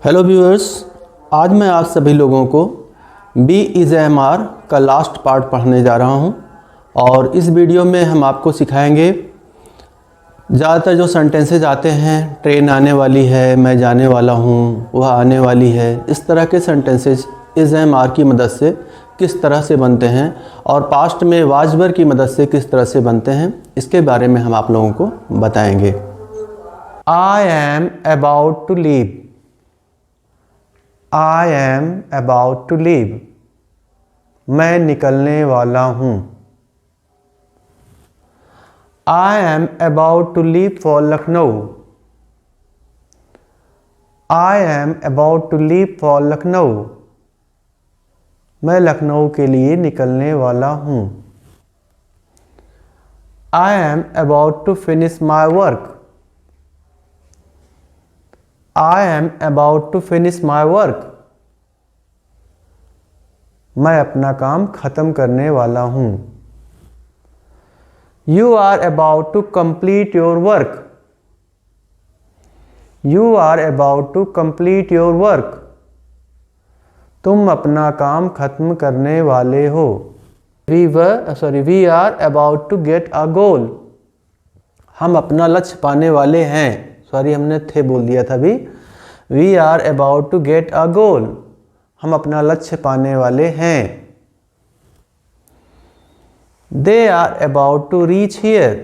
Hello viewers, आज मैं आप सभी लोगों को बी इज़ एम आर का लास्ट पार्ट पढ़ने जा रहा हूं और इस वीडियो में हम आपको सिखाएंगे ज़्यादातर जो सेंटेंसेज आते हैं, ट्रेन आने वाली है, मैं जाने वाला हूं, वह आने वाली है, इस तरह के सेंटेंसेज इज़ एम आर की मदद से किस तरह से बनते हैं और पास्ट में वाज वर की मदद से किस तरह से बनते हैं, इसके बारे में हम आप लोगों को बताएंगे। I am about to leave. I am about to leave. मैं निकलने वाला हूँ। I am about to leave for Lucknow. I am about to leave for Lucknow. मैं लखनऊ के लिए निकलने वाला हूँ। I am about to finish my work. I am about to finish my work. मैं अपना काम खत्म करने वाला हूँ। You are about to complete your work. You are about to complete your work. तुम अपना काम खत्म करने वाले हो। We are about to get a goal. हम अपना लक्ष्य पाने वाले हैं। हमने थे बोल दिया था अभी। We are about to get a goal. हम अपना लक्ष्य पाने वाले हैं। They are about to reach here.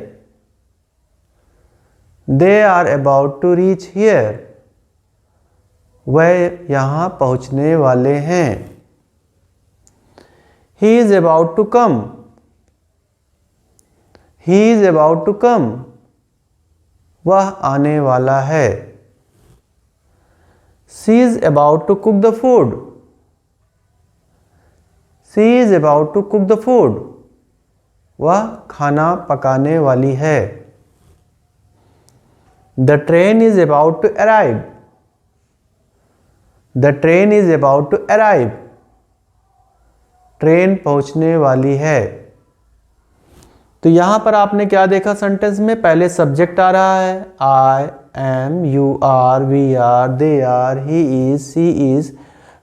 They are about to reach here. वह यहाँ पहुँचने वाले हैं। He is about to come. He is about to come. वह आने वाला है। She is about to cook the food. She is about to cook the food. वह खाना पकाने वाली है। The train is about to arrive. The train is about to arrive. Train पहुंचने वाली है। तो यहां पर आपने क्या देखा सेंटेंस में? पहले सब्जेक्ट आ रहा है, I am, you are, we are, they are, he is, she is,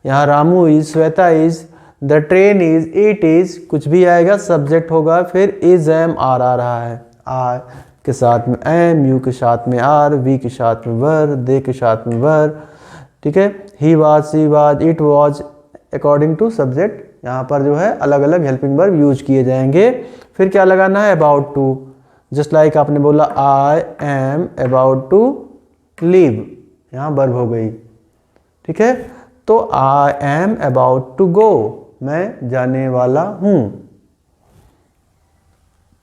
यहाँ Ramu is, Shweta is, the train is, it is, कुछ भी आएगा सब्जेक्ट होगा, फिर इज एम आर आ रहा है। आई के साथ में एम, यू के साथ में आर, वी के साथ में वर, दे के साथ में वर, ठीक है। He was, she was, it was, according to subject यहाँ पर जो है अलग अलग हेल्पिंग वर्ब यूज किए जाएंगे। फिर क्या लगाना है? About to. जस्ट लाइक आपने बोला I am about to leave, यहाँ वर्ब हो गई, ठीक है। तो I am about to go, मैं जाने वाला हूँ।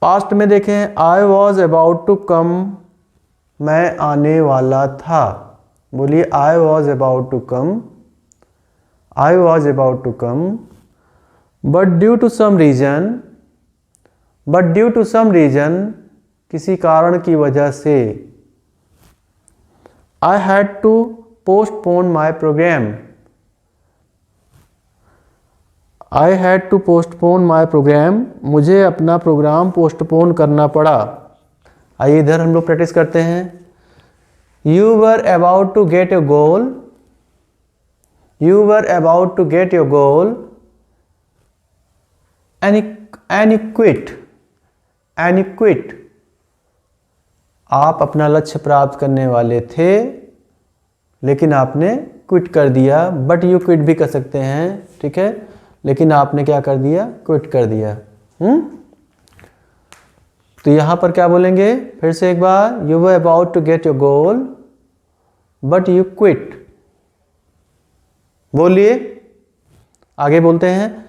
पास्ट में देखें, I was about to come, मैं आने वाला था। बोलिए I was about to come, I was about to come, but due to some reason, किसी कारण की वजह से, I had to postpone my program, I had to postpone my programme, मुझे अपना प्रोग्राम पोस्टपोन करना पड़ा। आइए इधर हम लोग प्रैक्टिस करते हैं। You were about to get your goal, you were about to get your goal, and you quit. आप अपना लक्ष्य प्राप्त करने वाले थे लेकिन आपने क्विट कर दिया। बट यू क्विट भी कर सकते हैं, ठीक है, लेकिन आपने क्या कर दिया? क्विट कर दिया। तो यहां पर क्या बोलेंगे? फिर से एक बार, you were about to get your goal but you quit. बोलिए, आगे बोलते हैं,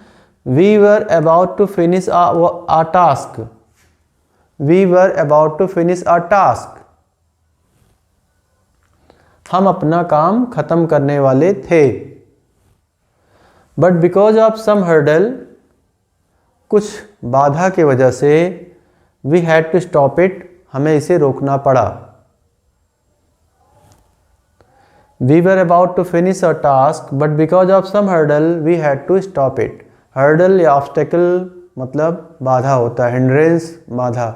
We were about to finish our task. We were about to finish our task. हम अपना काम खत्म करने वाले थे। But because of some hurdle, कुछ बाधा की वजह से, we had to stop it, हमें इसे रोकना पड़ा। We were about to finish our task, but because of some hurdle, we had to stop it. Hurdle या ऑब्स्टेकल मतलब बाधा होता है, हिंड्रेंस, बाधा।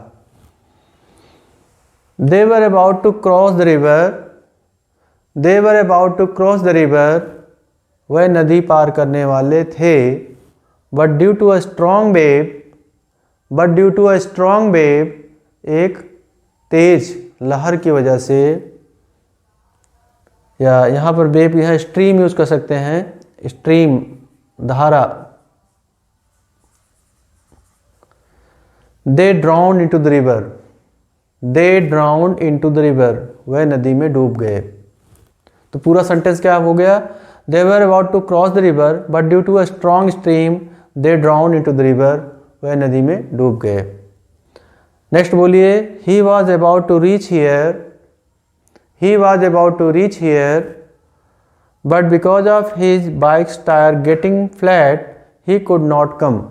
They were about to cross the river, they were about to cross the river, वह नदी पार करने वाले थे, but due to a strong wave, एक तेज लहर की वजह से, या यहाँ पर वेव यह स्ट्रीम यूज कर सकते हैं, स्ट्रीम धारा, दे ड्राउंड इनटू द रिवर, वह नदी में डूब गए। तो पूरा सेंटेंस क्या हो गया, they were about to cross the river but due to a strong stream they drowned into the river, वह नदी में डूब गए। नेक्स्ट बोलिए, he was about to reach here but because of his bike's tyre getting flat he could not come.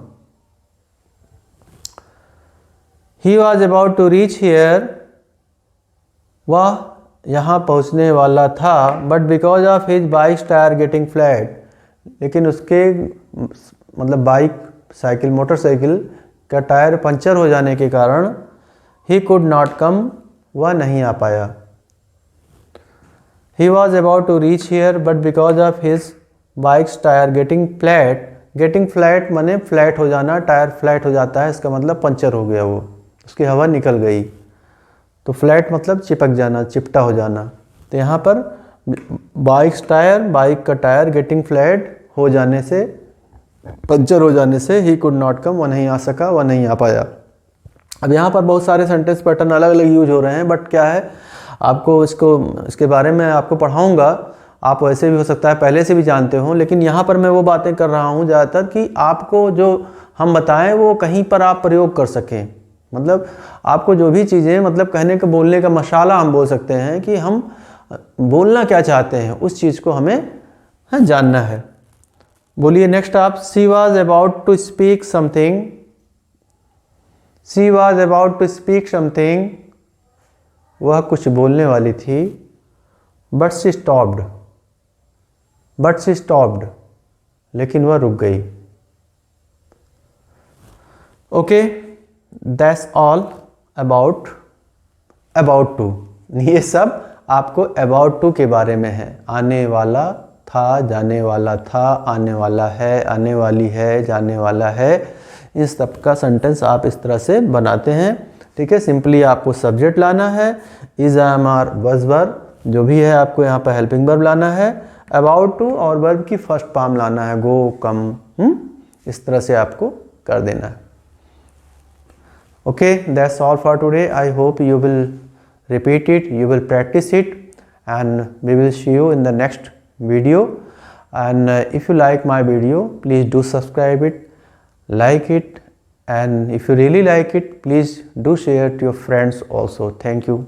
He was about to reach here, वह यहाँ पहुँचने वाला था, but because of his bike's tyre getting flat, लेकिन उसके मतलब bike cycle motorcycle का tyre puncture हो जाने के कारण ही कुड नॉट कम, वह नहीं आ पाया। He was about to reach here but because of his bike's tyre getting flat माने फ्लैट हो जाना, टायर फ्लैट हो जाता है, इसका मतलब पंचर हो गया, वो उसकी हवा निकल गई। तो फ्लैट मतलब चिपक जाना, चिपटा हो जाना। तो यहाँ पर बाइक का टायर गेटिंग फ्लैट हो जाने से, पंचर हो जाने से ही कुड नॉट कम, वह नहीं आ सका, वह नहीं आ पाया। अब यहाँ पर बहुत सारे सेंटेंस पैटर्न अलग अलग यूज हो रहे हैं, बट क्या है आपको इसके बारे में आपको पढ़ाऊँगा, आप वैसे भी हो सकता है पहले से भी जानते हो, लेकिन यहाँ पर मैं वो बातें कर रहा हूँ ज़्यादातर कि आपको जो हम बताएं वो कहीं पर आप प्रयोग कर सकें। मतलब आपको जो भी चीज़ें, मतलब कहने का बोलने का मसाला हम बोल सकते हैं कि हम बोलना क्या चाहते हैं, उस चीज़ को हमें जानना है। बोलिए नेक्स्ट आप, she was about to speak something, वह कुछ बोलने वाली थी, बट शी स्टॉप्ड, लेकिन वह रुक गई। Okay, that's all about to. ये सब आपको अबाउट टू के बारे में है। आने वाला था, जाने वाला था, आने वाला है, आने वाली है, जाने वाला है, इन सब का सेंटेंस आप इस तरह से बनाते हैं। ठीक है, सिंपली आपको सब्जेक्ट लाना है, is, am, are, was verb जो भी है आपको यहाँ पर हेल्पिंग वर्ब लाना है, अबाउट टू और वर्ब की फर्स्ट फॉर्म लाना है, गो, कम, इस तरह से आपको कर देना है। Okay, that's all for today. I hope you will repeat it, you will practice it, and we will see you in the next video. And if you like my video, please do subscribe it, like it, and if you really like it, please do share to your friends also. Thank you.